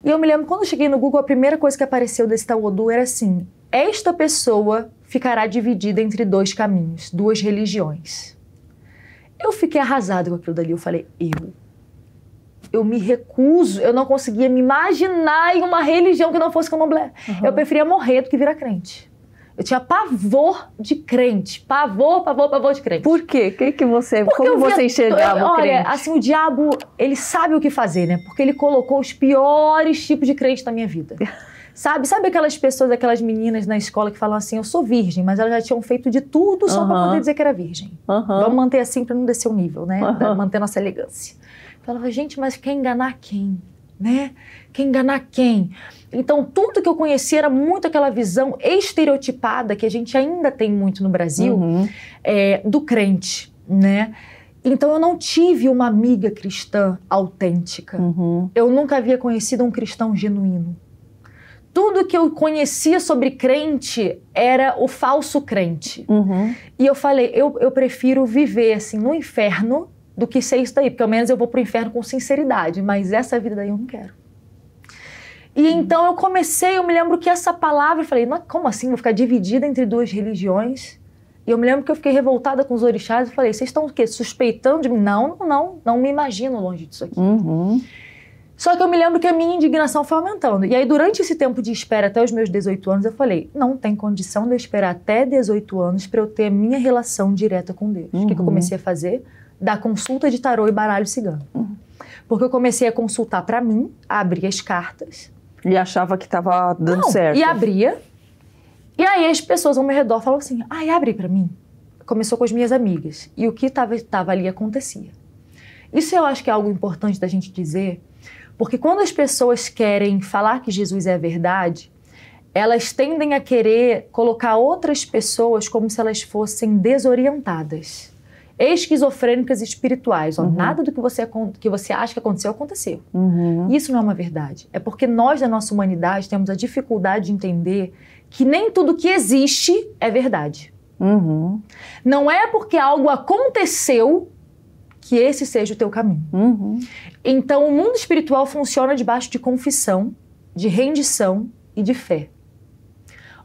E eu me lembro, quando eu cheguei no Google, a primeira coisa que apareceu desse tal Odu era assim: esta pessoa ficará dividida entre 2 caminhos, 2 religiões. Eu fiquei arrasada com aquilo dali. Eu falei, eu me recuso, eu não conseguia me imaginar em uma religião que não fosse candomblé. Eu preferia morrer do que virar crente. Eu tinha pavor de crente. Pavor de crente. Por quê? Como você enxergava o crente? Olha, assim, o diabo, ele sabe o que fazer, né? Porque ele colocou os piores tipos de crente na minha vida. Sabe aquelas pessoas, aquelas meninas na escola que falam assim, eu sou virgem, mas elas já tinham feito de tudo só pra poder dizer que era virgem. Vamos manter assim pra não descer o nível, né? Manter nossa elegância. Eu falava, gente, mas quer enganar quem? Né? Quer enganar quem? Então, tudo que eu conhecia era muito aquela visão estereotipada que a gente ainda tem muito no Brasil, do crente, né? Então, eu não tive uma amiga cristã autêntica. Eu nunca havia conhecido um cristão genuíno. Tudo que eu conhecia sobre crente era o falso crente. E eu falei, eu prefiro viver assim no inferno do que ser isso daí, porque ao menos eu vou pro inferno com sinceridade, mas essa vida daí eu não quero. E então eu me lembro que essa palavra, eu falei, como assim, vou ficar dividida entre 2 religiões? E eu me lembro que eu fiquei revoltada com os orixás e falei, vocês estão o quê, suspeitando de mim? Não me imagino longe disso aqui. Só que eu me lembro que a minha indignação foi aumentando. E aí, durante esse tempo de espera até os meus 18 anos, eu falei, não tem condição de eu esperar até 18 anos para eu ter a minha relação direta com Deus. O que eu comecei a fazer? Dar consulta de tarô e baralho cigano. Porque eu comecei a consultar para mim, a abrir as cartas. E achava que estava dando certo. E abria. E aí as pessoas ao meu redor falavam assim, abre para mim. Começou com as minhas amigas. E o que estava ali acontecia. Isso eu acho que é algo importante da gente dizer, porque quando as pessoas querem falar que Jesus é a verdade, elas tendem a querer colocar outras pessoas como se elas fossem desorientadas. Esquizofrênicas espirituais. Nada do que você acha que aconteceu. Isso não é uma verdade. É porque nós, da nossa humanidade, temos a dificuldade de entender que nem tudo que existe é verdade. Não é porque algo aconteceu que esse seja o teu caminho. Então, o mundo espiritual funciona debaixo de confissão, de rendição e de fé.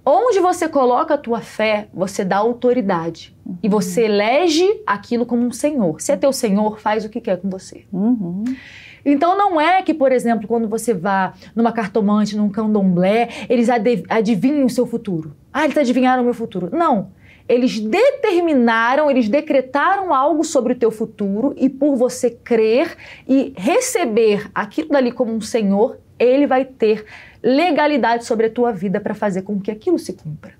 Onde você coloca a tua fé, você dá autoridade. E você elege aquilo como um senhor. Se é teu senhor, faz o que quer com você. Então não é que, por exemplo, quando você vá numa cartomante, num candomblé, eles adivinham o seu futuro. Eles adivinharam o meu futuro. Não. Eles determinaram, eles decretaram algo sobre o teu futuro e por você crer e receber aquilo dali como um senhor, ele vai ter legalidade sobre a tua vida para fazer com que aquilo se cumpra.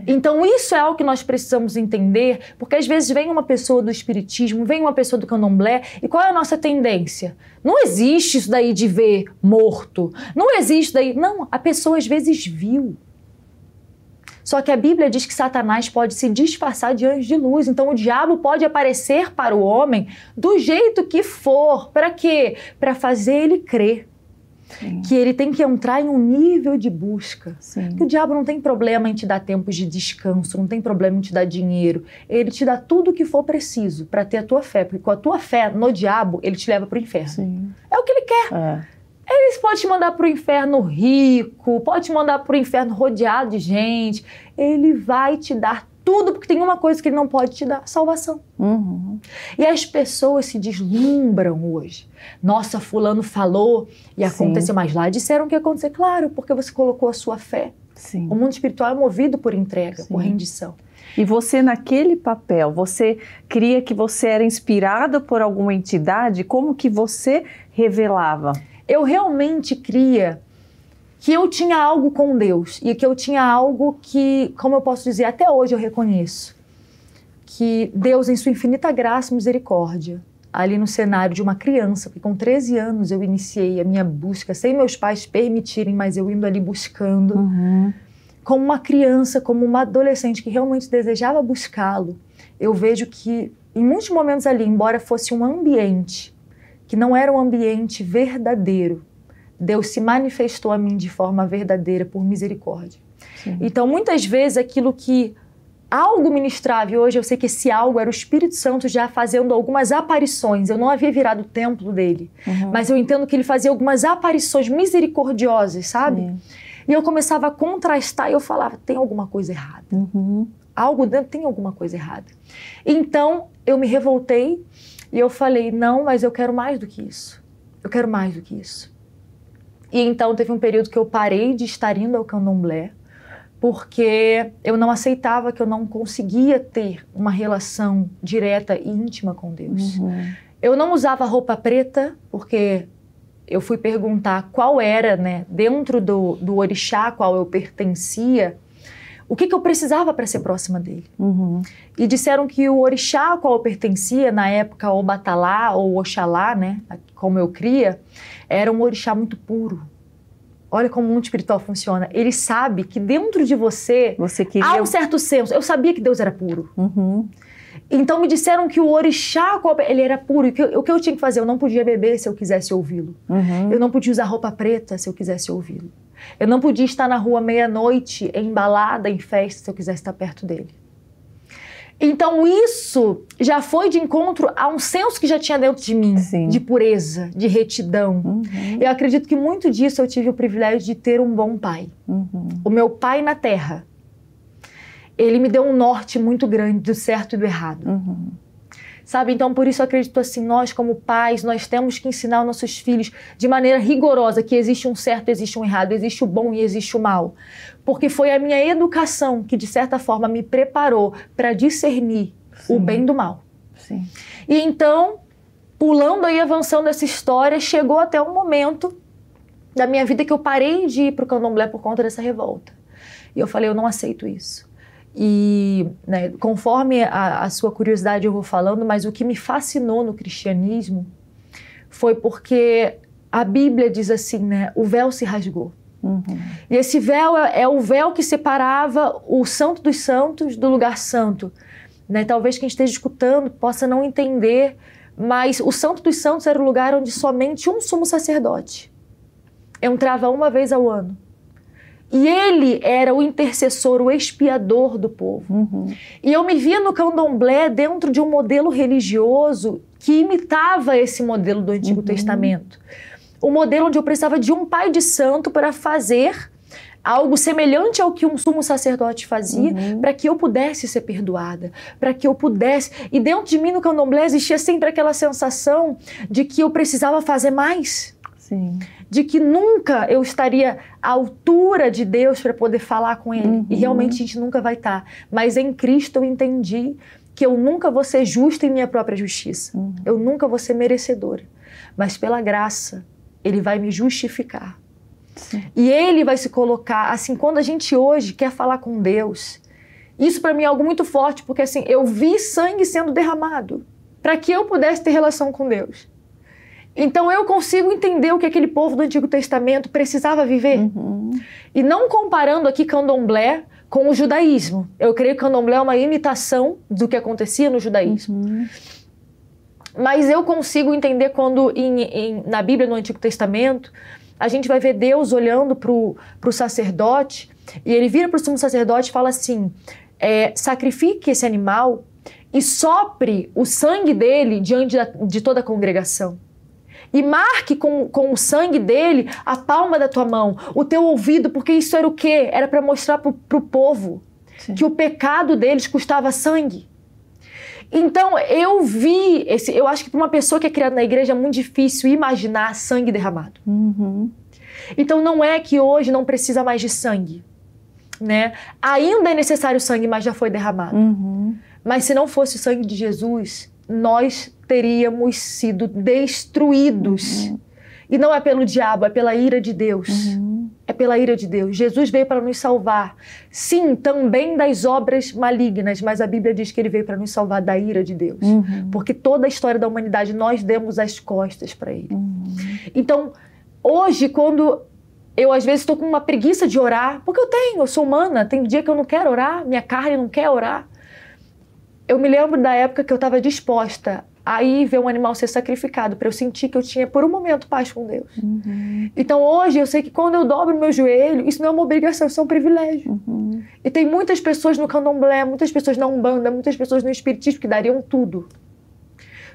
Então isso é algo que nós precisamos entender, porque às vezes vem uma pessoa do espiritismo, vem uma pessoa do candomblé, e qual é a nossa tendência? Não existe isso daí de ver morto, não existe daí, não, a pessoa às vezes viu. Só que a Bíblia diz que Satanás pode se disfarçar de anjo de luz. Então o diabo pode aparecer para o homem do jeito que for. Para quê? Para fazer ele crer. Que ele tem que entrar em um nível de busca. Que o diabo não tem problema em te dar tempos de descanso, não tem problema em te dar dinheiro. Ele te dá tudo o que for preciso para ter a tua fé. Porque com a tua fé no diabo, ele te leva para o inferno. É o que ele quer. Ele pode te mandar para o inferno rico, pode te mandar para o inferno rodeado de gente. Ele vai te dar tudo, porque tem uma coisa que ele não pode te dar: salvação. E as pessoas se deslumbram hoje. Nossa, fulano falou e aconteceu, mas lá disseram que ia acontecer. Claro, porque você colocou a sua fé. O mundo espiritual é movido por entrega, por rendição. E você, naquele papel, você cria que você era inspirado por alguma entidade? Como que você revelava? Eu realmente cria que eu tinha algo com Deus e que eu tinha algo que, como eu posso dizer, até hoje eu reconheço, que Deus, em sua infinita graça e misericórdia, ali no cenário de uma criança, porque com 13 anos eu iniciei a minha busca, sem meus pais permitirem, mas eu indo ali buscando, como uma criança, como uma adolescente que realmente desejava buscá-lo, eu vejo que, em muitos momentos ali, embora fosse um ambiente que não era um ambiente verdadeiro, Deus se manifestou a mim de forma verdadeira por misericórdia. Então, muitas vezes, aquilo que algo ministrava, e hoje eu sei que esse algo era o Espírito Santo já fazendo algumas aparições. Eu não havia virado o templo dele, mas eu entendo que ele fazia algumas aparições misericordiosas, sabe? E eu começava a contrastar e eu falava, tem alguma coisa errada. Algo dentro tem alguma coisa errada. Então, eu me revoltei e eu falei, não, mas eu quero mais do que isso. Eu quero mais do que isso. E então teve um período que eu parei de estar indo ao candomblé, porque eu não aceitava que eu não conseguia ter uma relação direta e íntima com Deus. Eu não usava roupa preta, porque eu fui perguntar qual era, né, dentro do orixá a qual eu pertencia, o que eu precisava para ser próxima dele. E disseram que o orixá a qual eu pertencia, na época o Batalá ou Oxalá, né, como eu cria, era um orixá muito puro. Olha como o mundo espiritual funciona. Ele sabe que dentro de você há um certo senso. Eu sabia que Deus era puro. Então me disseram que o orixá, ele era puro. O que eu tinha que fazer? Eu não podia beber se eu quisesse ouvi-lo. Eu não podia usar roupa preta se eu quisesse ouvi-lo. Eu não podia estar na rua meia-noite, em balada, em festa, se eu quisesse estar perto dele. Então isso já foi de encontro a um senso que já tinha dentro de mim, de pureza, de retidão. Eu acredito que muito disso eu tive o privilégio de ter um bom pai. O meu pai na terra, ele me deu um norte muito grande do certo e do errado. Sabe? Então, por isso eu acredito assim, nós como pais, nós temos que ensinar os nossos filhos de maneira rigorosa que existe um certo, existe um errado, existe o bom e existe o mal. Porque foi a minha educação que, de certa forma, me preparou para discernir o bem do mal. E então, pulando e avançando essa história, chegou até um momento da minha vida que eu parei de ir para o candomblé por conta dessa revolta. E eu falei, eu não aceito isso. E, né, conforme a sua curiosidade eu vou falando, mas o que me fascinou no cristianismo foi porque a Bíblia diz assim, né, o véu se rasgou. E esse véu é o véu que separava o santo dos santos do lugar santo. Né? Talvez quem esteja escutando possa não entender, mas o santo dos santos era o lugar onde somente um sumo sacerdote entrava uma vez ao ano. E ele era o intercessor, o expiador do povo. E eu me via no candomblé dentro de um modelo religioso que imitava esse modelo do Antigo Testamento. Um modelo onde eu precisava de um pai de santo para fazer algo semelhante ao que um sumo sacerdote fazia, para que eu pudesse ser perdoada, para que eu pudesse... E dentro de mim no candomblé existia sempre aquela sensação de que eu precisava fazer mais. De que nunca eu estaria à altura de Deus para poder falar com Ele. E realmente a gente nunca vai estar. Mas em Cristo eu entendi que eu nunca vou ser justa em minha própria justiça. Eu nunca vou ser merecedora. Mas pela graça, Ele vai me justificar. E Ele vai se colocar, assim, quando a gente hoje quer falar com Deus, isso para mim é algo muito forte, porque assim, eu vi sangue sendo derramado para que eu pudesse ter relação com Deus. Então eu consigo entender o que aquele povo do Antigo Testamento precisava viver. E não comparando aqui candomblé com o judaísmo. Eu creio que candomblé é uma imitação do que acontecia no judaísmo. Mas eu consigo entender quando na Bíblia, no Antigo Testamento, a gente vai ver Deus olhando para o sacerdote, e ele vira para o sumo sacerdote e fala assim, sacrifique esse animal e sopre o sangue dele diante de toda a congregação. E marque com o sangue dele a palma da tua mão, o teu ouvido, porque isso era o quê? Era para mostrar para o povo que o pecado deles custava sangue. Então eu vi, eu acho que para uma pessoa que é criada na igreja é muito difícil imaginar sangue derramado. Então não é que hoje não precisa mais de sangue, né? Ainda é necessário sangue, mas já foi derramado. Mas se não fosse o sangue de Jesus, nós teríamos sido destruídos. E não é pelo diabo, é pela ira de Deus. É pela ira de Deus. Jesus veio para nos salvar, sim, também das obras malignas, mas a Bíblia diz que ele veio para nos salvar da ira de Deus. Porque toda a história da humanidade, nós demos as costas para ele. Então, hoje, quando eu às vezes estou com uma preguiça de orar, porque eu sou humana, tem dia que eu não quero orar, minha carne não quer orar. Eu me lembro da época que eu estava disposta a ir ver um animal ser sacrificado, para eu sentir que eu tinha, por um momento, paz com Deus. Então, hoje, eu sei que quando eu dobro o meu joelho, isso não é uma obrigação, isso é um privilégio. E tem muitas pessoas no candomblé, muitas pessoas na Umbanda, muitas pessoas no espiritismo que dariam tudo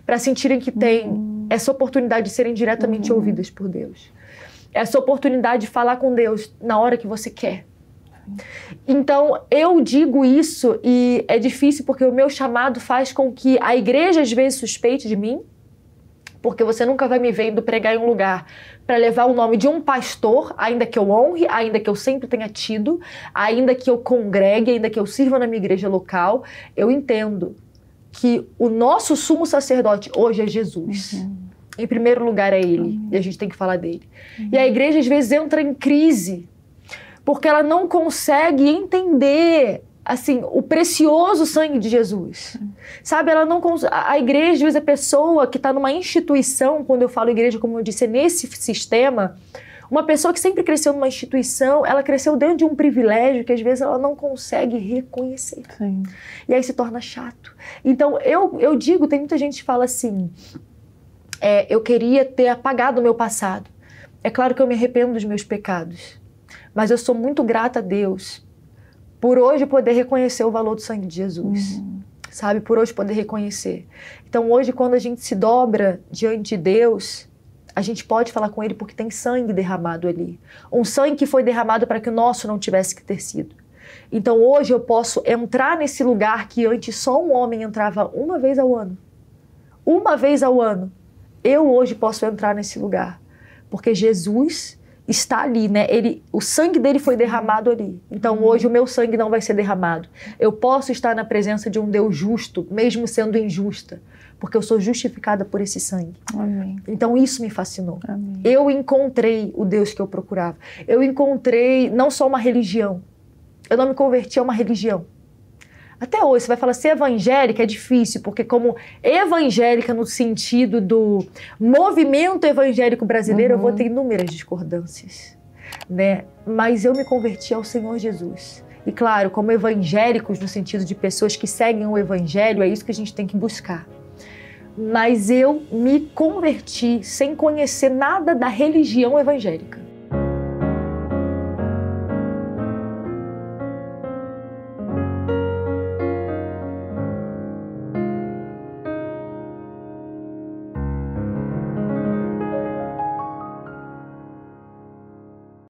para sentirem que tem essa oportunidade de serem diretamente ouvidas por Deus. Essa oportunidade de falar com Deus na hora que você quer. Então, eu digo isso e é difícil porque o meu chamado faz com que a igreja às vezes suspeite de mim, porque você nunca vai me ver indo pregar em um lugar para levar o nome de um pastor, ainda que eu honre, ainda que eu sempre tenha tido, ainda que eu congregue, ainda que eu sirva na minha igreja local. Eu entendo que o nosso sumo sacerdote hoje é Jesus. Em primeiro lugar é Ele, e a gente tem que falar dele. E a igreja às vezes entra em crise, porque ela não consegue entender, assim, o precioso sangue de Jesus. Sabe, ela não a igreja, às vezes a pessoa que está numa instituição, quando eu falo igreja, como eu disse, é nesse sistema, uma pessoa que sempre cresceu numa instituição, ela cresceu dentro de um privilégio que às vezes ela não consegue reconhecer. Sim. E aí se torna chato. Então, eu digo, tem muita gente que fala assim, eu queria ter apagado o meu passado. É claro que eu me arrependo dos meus pecados, mas eu sou muito grata a Deus por hoje poder reconhecer o valor do sangue de Jesus, sabe? Por hoje poder reconhecer. Então hoje, quando a gente se dobra diante de Deus, a gente pode falar com Ele porque tem sangue derramado ali. Um sangue que foi derramado para que o nosso não tivesse que ter sido. Então hoje eu posso entrar nesse lugar que antes só um homem entrava uma vez ao ano. Uma vez ao ano. Eu hoje posso entrar nesse lugar. Porque Jesus está ali, né? O sangue dele foi derramado ali. Então hoje o meu sangue não vai ser derramado. Eu posso estar na presença de um Deus justo, mesmo sendo injusta, porque eu sou justificada por esse sangue. Amém. Então isso me fascinou. Amém. Eu encontrei o Deus que eu procurava. Eu encontrei não só uma religião. Eu não me converti a uma religião. Até hoje, você vai falar, ser evangélica é difícil, porque como evangélica no sentido do movimento evangélico brasileiro, eu vou ter inúmeras discordâncias, né? Mas eu me converti ao Senhor Jesus. E claro, como evangélicos no sentido de pessoas que seguem o evangelho, é isso que a gente tem que buscar. Mas eu me converti sem conhecer nada da religião evangélica.